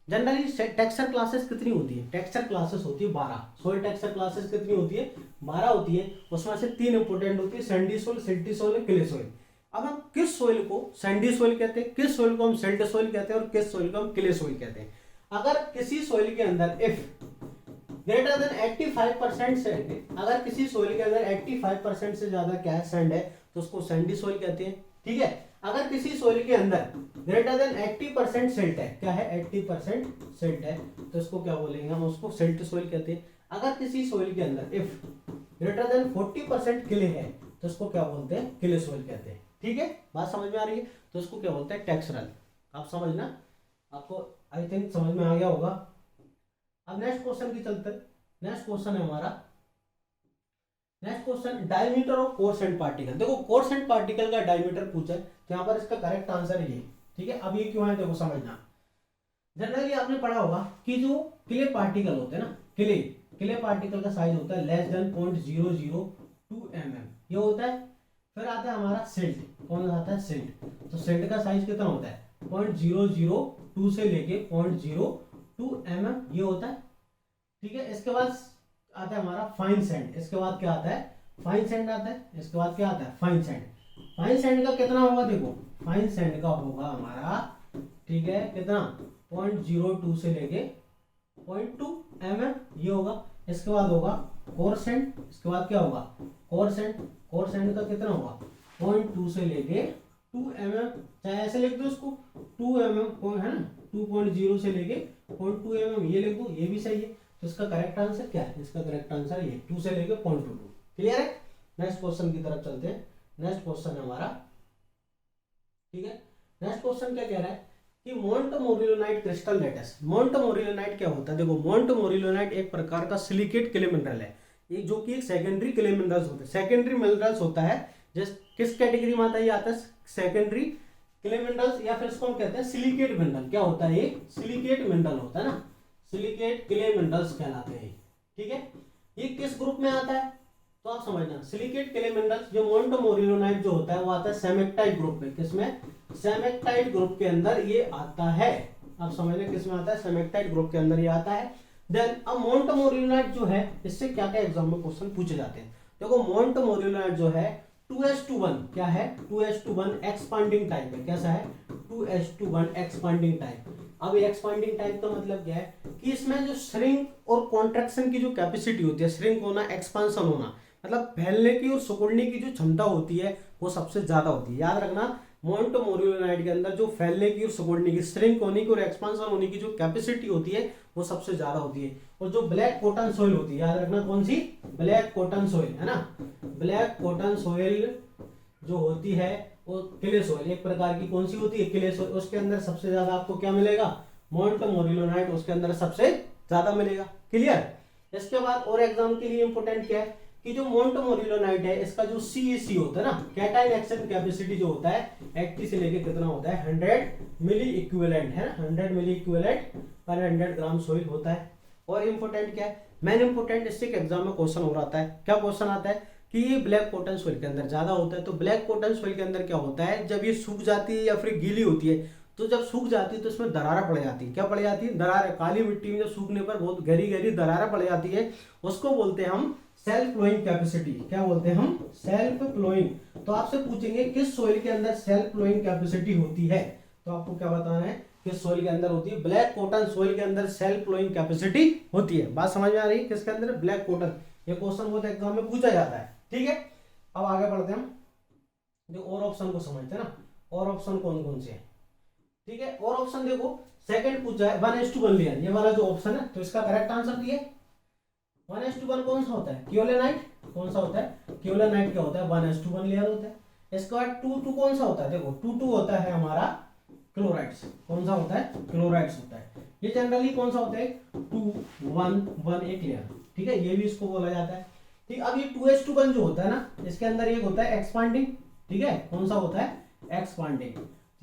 जनरली टेक्सचर क्लासेस कितनी होती है, टेक्सचर क्लासेस होती है 12। सोइल टेक्सचर क्लासेस कितनी होती है, 12 होती है। उसमें से 3 इंपोर्टेंट होती है, Sandy soil, silty soil, clay soil. अब हम किस सोइल को सैंडी सोइल कहते हैं, किस सोइल को हम सिल्ट सोइल कहते हैं, और किस सोइल को हम क्ले सोइल कहते हैं। अगर किसी सोइल के अंदर इफ ग्रेटर देन 85% सैंड है, अगर किसी सोइल के अंदर 85% से ज्यादा क्या है, सैंड है, तो उसको सैंडी सोइल कहते हैं। ठीक है, अगर किसी सोइल के अंदर ग्रेटर देन 80% सिल्ट है, क्या है, 80% सिल्ट है, तो इसको क्या बोलेंगे हम, उसको सिल्ट सोइल कहते हैं। अगर किसी सोइल के अंदर इफ ग्रेटर देन 40% क्ले है, तो इसको क्या बोलते हैं, क्ले सोइल कहते हैं। ठीक है, बात समझ में आ रही है, तो इसको क्या बोलते हैं, टेक्सचरल। आप समझना, आपको आई थिंक समझ में आ गया होगा। अब नेक्स्ट क्वेश्चन की चलते हैं। नेक्स्ट क्वेश्चन है हमारा, next question diameter of coarsest particle. देखो, कोर्सेंट पार्टिकल का डायमीटर पूछा है, तो यहाँ पर इसका करेक्ट आंसर ये। ठीक है, अब ये क्यों है देखो समझना। जनरली आपने पढ़ा होगा कि जो क्ले पार्टिकल होते हैं ना, क्ले पार्टिकल का साइज होता है लेस देन 0.002 mm, ये होता है। फिर आता है हमारा सिल्ट, कौन आता है, सिल्ट। तो सिल्ट का साइज कितना होता है, 0.002 से लेके 0.02 mm, ये होता है। ठीक है, इसके बाद आता है हमारा फाइन सैंड, इसके बाद क्या आता है, फाइन सैंड आता है, इसके बाद क्या आता है, फाइन सैंड। फाइन सैंड का कितना होगा, देखो फाइन सैंड का होगा हमारा, ठीक है, कितना, 0.02 से लेके 0.2 mm, ये होगा। इसके बाद होगा कोर्स सैंड, इसके बाद क्या होगा, कोर्स सैंड। कोर्स सैंड का कितना होगा, 0.2 से लेके 2 mm, चाहे ऐसे लिख दो उसको 2 mm है ना, 2.0 से लेके 0.2 mm, ये लिख दो, ये भी सही है। तो इसका करेक्ट आंसर क्या है, इसका करेक्ट आंसर ये 2 से लेके 0.22। क्लियर है, नेक्स्ट क्वेश्चन की तरफ चलते हैं। नेक्स्ट क्वेश्चन है हमारा, ठीक है, नेक्स्ट क्वेश्चन क्या कह रहा है कि मोंटमोरिलोनाइट क्रिस्टल लेटेस। मोंटमोरिलोनाइट क्या होता है, देखो मोंटमोरिलोनाइट एक प्रकार का सिलिकेट क्ले मिनरल है, ये जो कि एक सेकेंडरी क्ले मिनरल्स होते हैं, सेकेंडरी मिनरल्स होता है। जिस किस कैटेगरी में आता है, ये आता है सेकेंडरी क्ले मिनरल्स, या फिर इसको हम कहते हैं सिलिकेट मिनरल। क्या होता है, ये सिलिकेट मिनरल होता है ना, सिलिकेट क्ले मिनरल्स कहलाते हैं। ठीक है, ये किस ग्रुप में आता है, तो आप समझना, सिलिकेट क्ले मिनरल्स जो मोंटमोरिलोनाइट जो होता है वो आता है सेमेक्टाइट ग्रुप में। किसमें, सेमेक्टाइट ग्रुप के अंदर ये आता है। आप समझना किसमें आता है, सेमेक्टाइट ग्रुप के अंदर ये आता है। देन अब मोंटमोरिलोनाइट जो है, इससे क्या क्या एग्जाम में क्वेश्चन पूछे जाते हैं। देखो मोंटमोरिलोनाइट जो है 2s1 क्या है, 2s1 एक्सपांडिंग टाइप है। कैसा है, 2s1 एक्सपांडिंग टाइप। अब एक्सपांडिंग टाइप का मतलब क्या है कि इसमें जो श्रिंक और कॉन्ट्रैक्शन की जो कैपेसिटी होती है, श्रिंक होना, एक्सपांशन होना, मतलब फैलने की और सिकुड़ने की जो क्षमता होती है वो सबसे ज्यादा होती है। याद रखना, मोंटमोरिलोनाइट के अंदर जो फैलने की और सिकुड़ने की, श्रिंक होने की और एक्सपांशन होने की जो कैपेसिटी होती है वो सबसे ज्यादा होती है। और जो ब्लैक कॉटन सोइल होती है, याद रखना कौन सी, ब्लैक कॉटन सोइल है ना, ब्लैक कॉटन सोइल जो होती है वो क्ले सोइल एक प्रकार की कौन सी होती है, क्ले सोइल। उसके अंदर सबसे ज्यादा आपको क्या मिलेगा, मोंटमोरिलोनाइट उसके अंदर सबसे ज्यादा मिलेगा। क्लियर। इसके बाद और एग्जाम के लिए इंपोर्टेंट क्या है कि जो मोंटमोरिलोनाइट है इसका जो CEC होता है ना, कैटाइन एक्शन कैपेसिटी जो होता है 80 से लेके कितना होता है, 100 मिली इक्विवेलेंट है ना, 100 मिली इक्विवेलेंट पर 100 ग्राम सोइल होता है। और इंपोर्टेंट क्या है, मेन इंपोर्टेंट, इससे एग्जाम में क्वेश्चन हो रहा है। क्या क्वेश्चन आता है कि ये ब्लैक कॉटन सॉइल के अंदर ज़्यादा होता है। तो ब्लैक कॉटन सॉइल के अंदर क्या होता है, जब ये सूख जाती है या फिर गीली होती है, तो जब सूख जाती है तो इसमें दरारें पड़ जाती है। क्या पड़ जाती है? दरारें। काली मिट्टी में जब सूखने पर बहुत गहरी गहरी दरारें पड़ जाती है, उसको बोलते हैं हम सेल्फ फ्लोइंग कैपेसिटी। क्या बोलते हैं हम? Self flowing. तो आपसे पूछेंगे किस सॉइल के अंदर सेल्फ फ्लोइंग कैपेसिटी होती है, तो आपको क्या बताना है? किस सॉइल के अंदर होती है? ब्लैक कॉटन सॉइल के अंदर सेल्फ फ्लोइंग कैपेसिटी होती है। बात समझ में आ रही है? किसके अंदर? Black cotton. ये क्वेश्चन बहुत एग्जाम में पूछा जाता है। ठीक है, अब आगे बढ़ते हैं हम, जो और ऑप्शन को समझते हैं ना, और ऑप्शन कौन कौन से हैं। ठीक है, और ऑप्शन देखो, सेकंड पूछा है 1:1 लिया, ये वाला जो ऑप्शन है, तो इसका करेक्ट आंसर दिए 1:1 कौन सा होता है? क्योलेनाइट। कौन सा होता है? क्योलेनाइट क्या होता है? 1:1 लेयर होता है। इसके बाद 2:2 कौन सा होता है? देखो 2:2 होता है हमारा क्लोराइड्स। कौन सा होता है? क्लोराइड्स होता है। ये जनरली कौन सा होता है? 2:1:1 एक लेयर। ठीक है, ये भी इसको बोला जाता है। ठीक, अब ये 2:1 जो होता है ना, इसके अंदर एक होता है एक्सपांडिंग। ठीक है, कौन सा होता है? एक्सपांडिंग।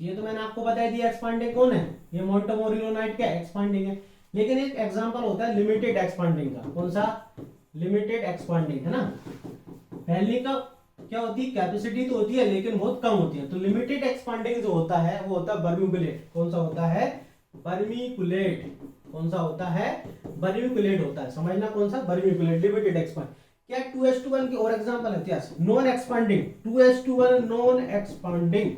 ये तो मैंने आपको बता दिया एक्सपांडिंग कौन है, ये मोंटमोरिलोनाइट क्या एक्सपांडिंग है। लेकिन एक एग्जांपल होता है लिमिटेड एक्सपांडिंग का। कौन सा? लिमिटेड एक्सपांडिंग, है ना। फैलने का क्या होती है? कैपेसिटी तो होती है लेकिन बहुत कम होती है। तो लिमिटेड एक्सपांडिंग जो होता है वो होता है बर्म्युकुलेट। कौन सा होता है? बर्मिकुलेट। कौन सा होता है? बर्मिकुलेट होता है। समझना, कौन सा? बर्मिकुलेट, लिमिटेड एक्सपांड। क्या 2:1 की और एग्जांपल है? Yes, non expanding. 2:1 non expanding.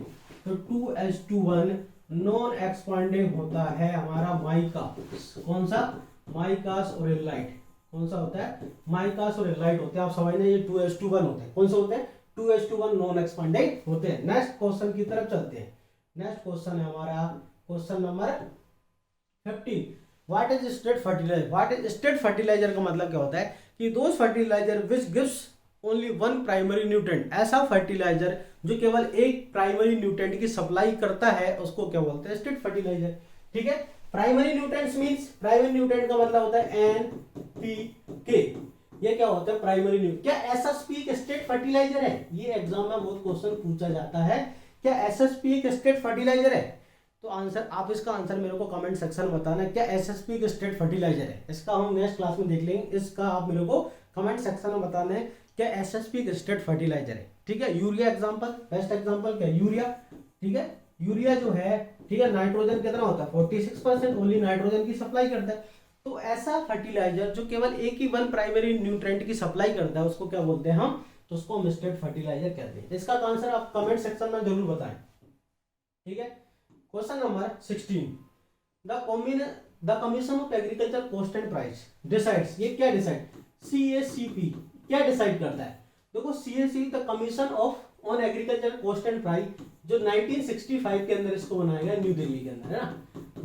तो 2:1 नॉन एक्सपांडिंग होता है हमारा माइकास। कौन सा? माइकास ओरेलाइट। कौन सा होता है? माइकास ओरेलाइट होते हैं। आप समझना, ये 2:1 होते हैं। कौन सा होते हैं? 2:1 नॉन एक्सपांडिंग होते हैं। नेक्स्ट क्वेश्चन की तरफ चलते हैं। नेक्स्ट क्वेश्चन है हमारा question number 15। What is state fertilizer? What is state fertilizer का मतलब क्या होता है कि those fertilizer which gives only one primary nutrient. ऐसा फर्टिलाइजर जो केवल एक प्राइमरी न्यूट्रेंट की सप्लाई करता है, उसको क्या बोलते हैं? State fertilizer. ठीक है, primary nutrients means, primary nutrient का मतलब होता है NPK। ये क्या होता है? Primary nutrient. क्या SSP एक स्टेट फर्टिलाइजर है? ये एग्जाम में बहुत क्वेश्चन पूछा जाता है, क्या SSP एक स्टेट फर्टिलाइजर है? तो आंसर, आप इसका आंसर मेरे को कमेंट सेक्शन में बताना, क्या SSP एक स्टेट फर्टिलाइजर है? इसका हम नेक्स्ट क्लास में देख लेंगे। इसका आप मेरे को कमेंट सेक्शन में बताना है क्या SSP एक स्टेट फर्टिलाइजर है। ठीक है, यूरिया एग्जांपल, बेस्ट एग्जांपल क्या? यूरिया। ठीक है, यूरिया जो है, ठीक है, नाइट्रोजन कितना होता है? 46%, ओनली नाइट्रोजन की सप्लाई करता है। तो ऐसा फर्टिलाइजर जो केवल एक ही वन प्राइमरी न्यूट्रेंट की सप्लाई करता है, उसको क्या बोलते हैं हम? तो उसको हम स्टेट फर्टिलाइजर कहते हैं। इसका आंसर आप कमेंट सेक्शन में जरूर बताएं। ठीक है, question number 16। The commission of agriculture cost and price decides. ये क्या डिसाइड? CACP क्या डिसाइड करता है? देखो, CACP the commission of on agriculture cost and price, जो 1965 के अंदर इसको बनाया गया, न्यू दिल्ली के अंदर, है ना।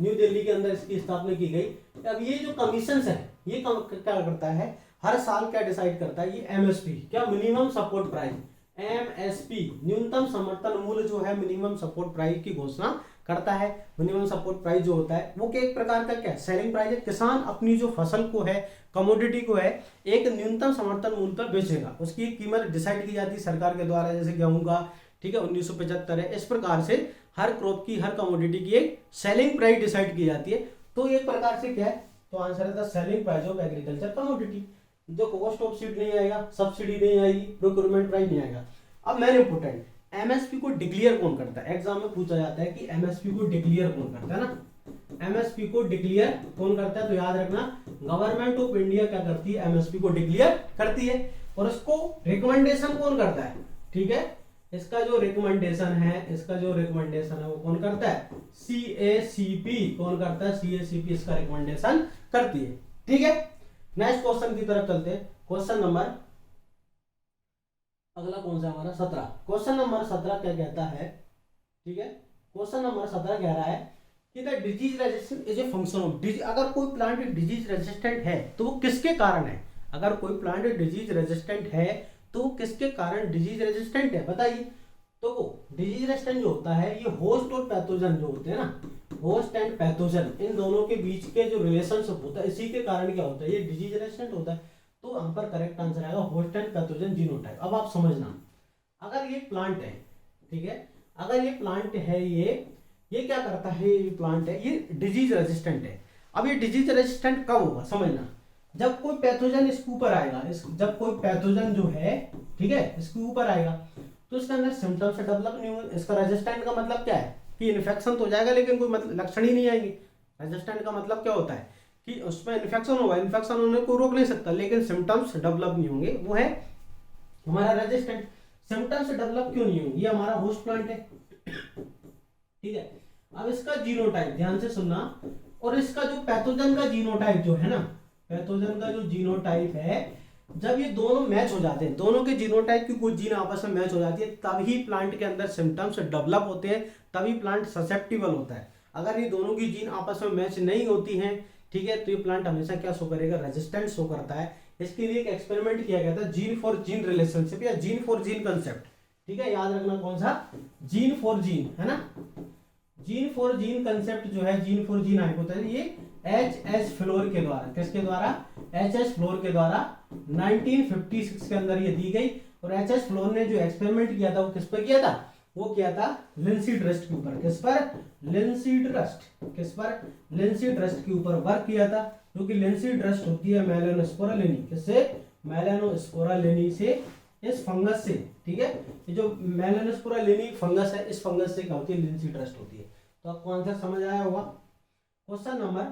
न्यू दिल्ली के अंदर इसकी स्थापना की गई। अब ये जो कमीशन है, ये क्या करता है? हर साल क्या डिसाइड करता है? ये MSP, क्या? Minimum support price. MSP न्यूनतम समर्थन मूल्य जो है, मिनिमम सपोर्ट प्राइस की घोषणा करता है। मिनिमम सपोर्ट प्राइस जो होता है वो क्या? एक प्रकार का क्या? सेलिंग प्राइस है। किसान अपनी जो फसल को है, कमोडिटी को है, एक न्यूनतम समर्थन मूल्य पर बेचेगा। उसकी कीमत डिसाइड की जाती है सरकार के द्वारा, जैसे गेहूं का, ठीक है, 1975 है। इस प्रकार से हर क्रॉप की, हर कमोडिटी की एक सेलिंग प्राइस डिसाइड की जाती है। तो एक प्रकार से क्या है? तो आंसर है the selling price of agriculture commodity. जो कॉस्ट ऑफ सीड नहीं आएगा, सब्सिडी नहीं आएगी, प्रोक्योरमेंट प्राइस नहीं आएगा। अब मेन इंपोर्टेंट, MSP को डिक्लेयर कौन करता है? एग्जाम में पूछा जाता है कि MSP को डिक्लेयर कौन करता है ना। MSP को डिक्लेयर कौन करता है? तो याद रखना, गवर्नमेंट ऑफ इंडिया क्या करती है? MSP को डिक्लेयर करती है। और इसको रिकमेंडेशन कौन करता है? ठीक है, इसका जो रिकमेंडेशन है, वो कौन करता है? CACP। कौन करता है? CACP इसका रिकमेंडेशन करती है। ठीक है, नेक्स्ट क्वेश्चन की तरफ चलते हैं। क्वेश्चन नंबर अगला कौन सा हमारा? 17। क्वेश्चन नंबर 17 क्या कहता है? ठीक है, क्वेश्चन नंबर 17 कह रहा है कि the disease resistance is a function of disease. अगर कोई प्लांट डिजीज रेजिस्टेंट है तो वो किसके कारण है? अगर कोई प्लांट डिजीज रेजिस्टेंट है तो वो किसके कारण डिजीज रेजिस्टेंट है? बताइए। तो डिजीज रेजिस्टेंट जो होता है, ये होस्ट और पैथोजन जो होते हैं ना, होस्ट एंड पैथोजन, इन दोनों के बीच के जो रिलेशनशिप होता है, इसी के कारण क्या होता है? ये डिजीज रेजिस्टेंट होता है। तो हम पर करेक्ट आंसर आएगा होस्ट एंड पैथोजन जीनोटाइप। अब आप समझना, अगर ये प्लांट है, ठीक है, अगर ये प्लांट है, ये क्या करता है? ये प्लांट है, ये डिजीज रेजिस्टेंट है। अब ये डिजीज रेजिस्टेंट कब होगा? समझना, जब कोई पैथोजन इसके ऊपर आएगा, जब कोई पैथोजन जो है, ठीक है, इसके ऊपर आएगा तो इसके अंदर सिम्टम्स डेवलप नहीं होंगे। इसका रेजिस्टेंट का मतलब क्या है कि इन्फेक्शन तो हो जाएगा लेकिन कोई मतलब लक्षण ही नहीं आएंगे। रेजिस्टेंट का मतलब क्या होता है कि उसमें इन्फेक्शन होगा, इन्फेक्शन होने को रोक नहीं सकता लेकिन सिम्टम्स डेवलप नहीं होंगे, वो है हमारा रेजिस्टेंट। सिम्टम्स डेवलप क्यों नहीं होंगे, ये हमारा होस्ट प्लांट है, ठीक है। अब इसका जीनोटाइप ध्यान से सुनना, और इसका जो पैथोजन का जीनोटाइप जो है ना, पैथोजन का जो जीनोटाइप है, जब ये दोनों मैच हो जाते हैं, दोनों के जीनोटाइप की कुछ जीन आपस में मैच हो जाती है, तभी प्लांट के अंदर सिम्टम्स डेवलप होते हैं, तभी प्लांट ससेप्टिबल होता है। अगर ये दोनों की जीन आपस में मैच नहीं होती हैं, ठीक है, तो ये प्लांट हमेशा क्या शो करेगा, रेजिस्टेंट शो करता है। इसके लिए एक एक्सपेरिमेंट किया गया था, जीन फॉर जीन रिलेशनशिप या जीन फॉर जीन कंसेप्ट, ठीक है, याद रखना कौन सा, जीन फॉर जीन, है ना। जीन फॉर जीन कंसेप्ट जो है, जीन फॉर जीन हाइपोथेसिस, ये एच फ्लोर के द्वारा, किसके द्वारा, एच फ्लोर के द्वारा 1956 के अंदर ये दी गई। और एच फ्लोर ने जो एक्सपेरिमेंट किया था वो किस पर किया था, वो किया था लिंसी ट्रस्ट के ऊपर। किस पर, लिंसी ट्रस्ट, किस पर, लिंसी ट्रस्ट के ऊपर वर्क किया था, जो कि लिंसी ट्रस्ट होती है मेलानोस्पोरालिनी, किससे, मेलानोस्पोरालिनी से, इस फंगस से, ठीक है। ये जो मेलानोस्पोरालिनी फंगस है, इस फंगस से क्या होती है, लिंसी ट्रस्ट होती है। तो आपको आंसर समझ आया होगा। क्वेश्चन नंबर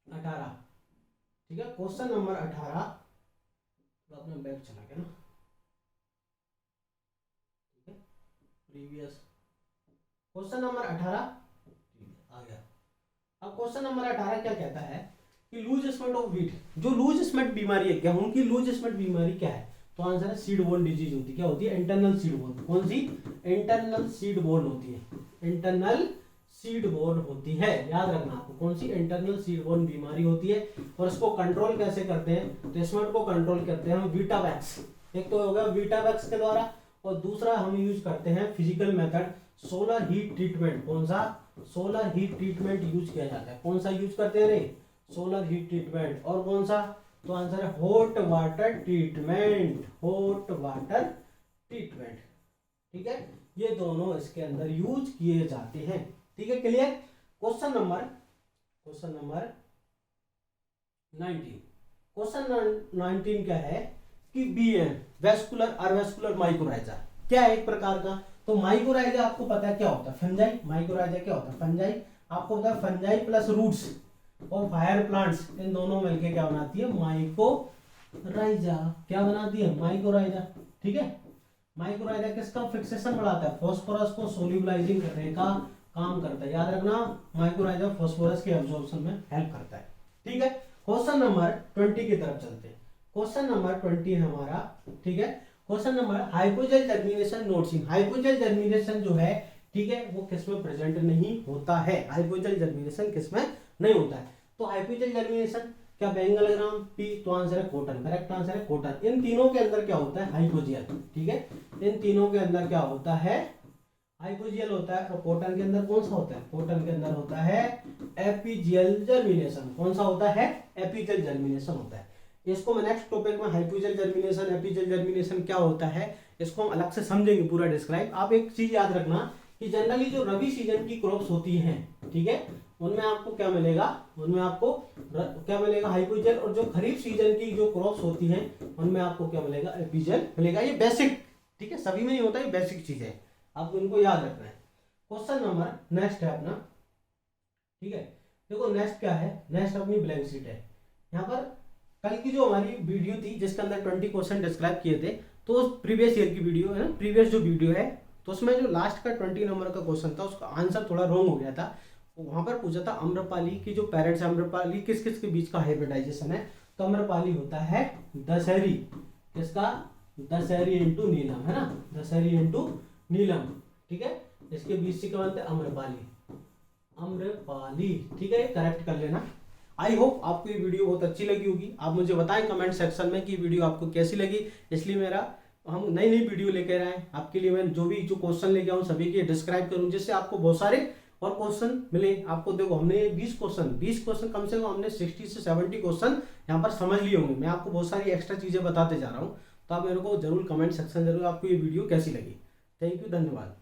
18, ठीक है, क्वेश्चन नंबर 18, तो अपना बैग चला गया ना, ठीक है, प्रीवियस क्वेश्चन नंबर 18 आ गया। अब क्वेश्चन नंबर 18 क्या कहता है कि लूज स्मेट ऑफ व्हीट, जो लूज स्मेट बीमारी है, गेहूं की लूज स्मेट बीमारी क्या है, तो आंसर है सीड बोर्न डिजीज होती है। क्या होती है, इंटरनल सीड बोर्न। कौन सी, इंटरनल सीड बोर्न होती है, इंटरनल सीड बोर्न होती है, याद रखना आपको, कौन सी, इंटरनल सीड बोर्न बीमारी होती है। और इसको कंट्रोल कैसे करते हैं, तो स्मेट को कंट्रोल करते हैं हम वीटावैक्स, एक तो हो गया वीटावैक्स के द्वारा, और दूसरा हम यूज करते हैं physical method, solar heat treatment. कौन सा, सोलर हीट ट्रीटमेंट यूज किया जाता है। कौन सा यूज करते हैं रे, सोलर हीट ट्रीटमेंट। और कौन सा, तो आंसर है hot water treatment, hot water treatment, ठीक है, ये दोनों इसके अंदर यूज किए जाते हैं, ठीक है, क्लियर। क्वेश्चन नंबर 19, क्वेश्चन 19 क्या है कि बीएन वेस्कुलर अर्वेस्कुलर माइकोराइजा क्या है, एक प्रकार का। तो माइकोराइजा आपको पता है क्या होता है, फंजाई। माइकोराइजा क्या होता है, फंजाई। आपको पता है फंजाई प्लस रूट्स और हायर प्लांट्स, इन दोनों मिलके क्या बनाती है, माइकोराइजा। क्या बनाती है, माइकोराइजा, ठीक है। माइकोराइजा किसका फिक्सेशन बढ़ाता है, फास्फोरस को सोल्यूबलाइजिंग करने का काम करता है, याद रखना, माइकोराइजा फास्फोरस के एब्जॉर्प्शन में हेल्प करता है, ठीक है। क्वेश्चन नंबर 20 की तरफ चलते हैं। क्वेश्चन नंबर 20 हमारा, ठीक है, क्वेश्चन नंबर हाइपोजेल जर्मिनेशन नोट्सिंग। हाइपोजेल जर्मिनेशन जो है, ठीक है, वो किसमें प्रेजेंट नहीं होता है, हाइपोजेल जर्मिनेशन किसमें नहीं होता है। तो हाइपोजेल जर्मिनेशन क्या, बेंगल ग्राम, पी, तो आंसर है कॉटन, करेक्ट आंसर है कॉटन। इन तीनों के अंदर क्या होता है, हाइपोजेल, ठीक है, इन तीनों के अंदर क्या होता है, हाइपोजेल होता है। और कॉटन के अंदर कौन सा होता है, कॉटन के अंदर होता है एपीजियल जर्मिनेशन। कौन सा होता है, एपीजियल जर्मिनेशन होता है। इसको मैं नेक्स्ट टॉपिक में हाइपोजेल जर्मिनेशन, एपीजियल जर्मिनेशन क्या होता है, इसको हम अलग से समझेंगे पूरा डिस्क्राइब। आप एक चीज याद रखना कि जनरली जो रबी सीजन की क्रॉप्स होती हैं, ठीक है, उनमें आपको क्या मिलेगा, उनमें आपको क्या मिलेगा, हाइपोजेल। और जो खरीफ सीजन की जो क्रॉप्स होती हैं उनमें आपको क्या मिलेगा, एपीजेल मिलेगा। ये बेसिक, ठीक है, सभी में नहीं होता, ये बेसिक चीज है, आपको इनको याद रखना है। क्वेश्चन नंबर नेक्स्ट है अपना, ठीक है, देखो नेक्स्ट क्या है, नेक्स्ट अपनी ब्लैंक शीट है। यहाँ पर कल की जो हमारी वीडियो थी जिसके अंदर 20 क्वेश्चन डिस्क्राइब किए थे, तो प्रीवियस ईयर की वीडियो है, प्रीवियस जो वीडियो है, तो उसमें जो लास्ट का 20 नंबर का क्वेश्चन था उसका आंसर थोड़ा रॉन्ग हो गया था। वहां पर पूछा था अम्रपाली की जो पेरेंट्स है, अम्रपाली किस किस के बीच का हाइब्रिडाइजेशन है, तो अम्रपाली होता है दशहरी, किसका, दशहरी इंटू नीलम, है ना, दशहरी इंटू नीलम, ठीक है, इसके बीच से क्या बनता है, अम्रपाली, अम्रपाली, ठीक है, करेक्ट कर लेना। आई होप आपको ये वीडियो बहुत अच्छी लगी होगी। आप मुझे बताएं कमेंट सेक्शन में कि वीडियो आपको कैसी लगी। इसलिए मेरा हम नई नई वीडियो लेकर आए आपके लिए, मैं जो भी जो क्वेश्चन लेके आऊँ सभी के डिस्क्राइब करूँ, जिससे आपको बहुत सारे और क्वेश्चन मिले। आपको देखो हमने 20 क्वेश्चन कम से कम हमने 60 से 70 क्वेश्चन यहाँ पर समझ लिए होंगे। मैं आपको बहुत सारी एक्स्ट्रा चीजें बताते जा रहा हूँ, तो आप मेरे को जरूर कमेंट सेक्शन जरूर आपको ये वीडियो कैसी लगी। थैंक यू, धन्यवाद।